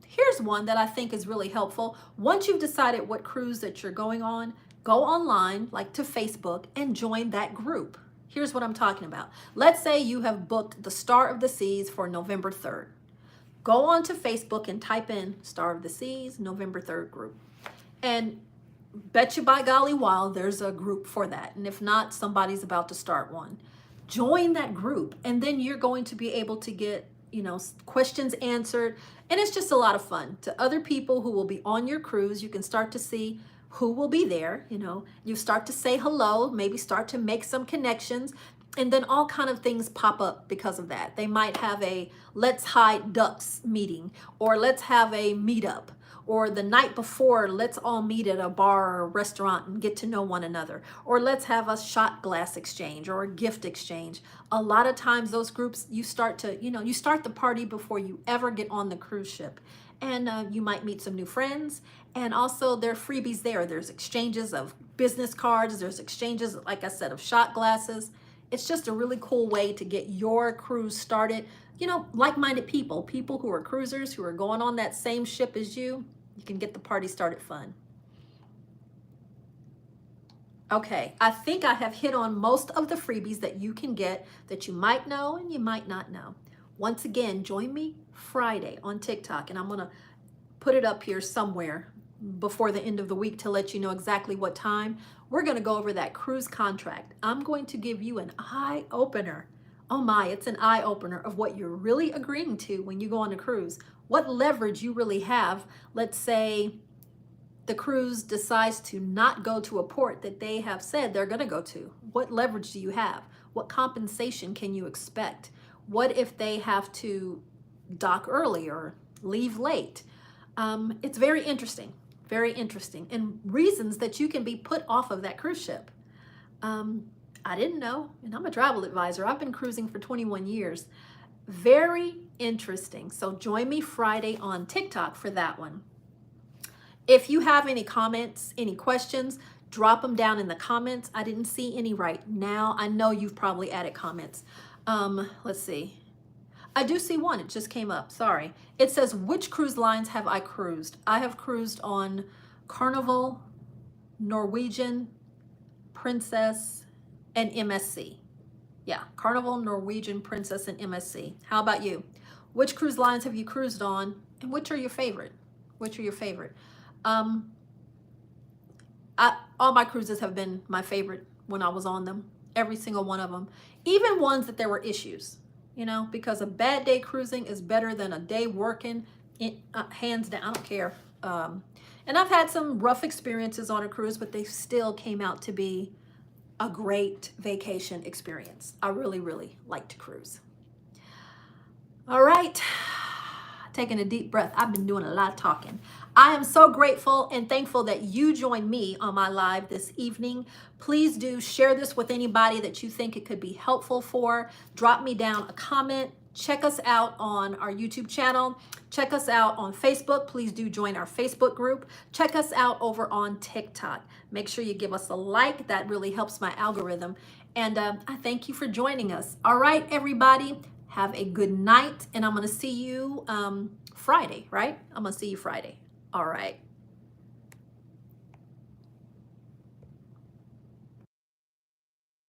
here's one that I think is really helpful. Once you've decided what cruise that you're going on, go online, like to Facebook, and join that group. Here's what I'm talking about. Let's say you have booked the Star of the Seas for November 3rd. Go on to Facebook and type in Star of the Seas, November 3rd group. And bet you by golly while there's a group for that. And if not, somebody's about to start one. Join that group, and then you're going to be able to get, questions answered. And it's just a lot of fun. To other people who will be on your cruise, you can start to see who will be there. You start to say hello, maybe start to make some connections. And then all kind of things pop up because of that. They might have a let's hide ducks meeting, or let's have a meetup, or the night before, let's all meet at a bar or a restaurant and get to know one another, or let's have a shot glass exchange or a gift exchange. A lot of times those groups, you start the party before you ever get on the cruise ship. And you might meet some new friends. And also there are freebies there. There's exchanges of business cards. There's exchanges, like I said, of shot glasses. It's just a really cool way to get your cruise started. Like-minded people who are cruisers, who are going on that same ship as you can get the party started fun. Okay, I think I have hit on most of the freebies that you can get that you might know and you might not know. Once again, join me Friday on TikTok, and I'm going to put it up here somewhere before the end of the week to let you know exactly what time. We're going to go over that cruise contract. I'm going to give you an eye-opener. Oh my, it's an eye-opener of what you're really agreeing to when you go on a cruise. What leverage you really have. Let's say the cruise decides to not go to a port that they have said they're going to go to. What leverage do you have? What compensation can you expect? What if they have to dock early or leave late? It's very interesting, and reasons that you can be put off of that cruise ship. I didn't know, and I'm a travel advisor. I've been cruising for 21 years. Very interesting. So join me Friday on TikTok for that one. If you have any comments, any questions, drop them down in the comments. I didn't see any right now. I know you've probably added comments. Let's see. I do see one. It just came up. Sorry. It says, which cruise lines have I cruised? I have cruised on Carnival, Norwegian, Princess, and MSC. Yeah, Carnival, Norwegian, Princess, and MSC. How about you? Which cruise lines have you cruised on, and which are your favorite? All my cruises have been my favorite when I was on them. Every single one of them. Even ones that there were issues. Because a bad day cruising is better than a day working, hands down. I don't care. And I've had some rough experiences on a cruise, but they still came out to be a great vacation experience. I really, really like to cruise. All right. Taking a deep breath. I've been doing a lot of talking. I am so grateful and thankful that you joined me on my live this evening. Please do share this with anybody that you think it could be helpful for. Drop me down a comment Check us out on our YouTube channel. Check us out on Facebook. Please do join our Facebook group. Check us out over on TikTok. Make sure you give us a like. That really helps my algorithm. And I thank you for joining us. All right, everybody, have a good night. And I'm going to see you Friday, right? I'm going to see you Friday. All right.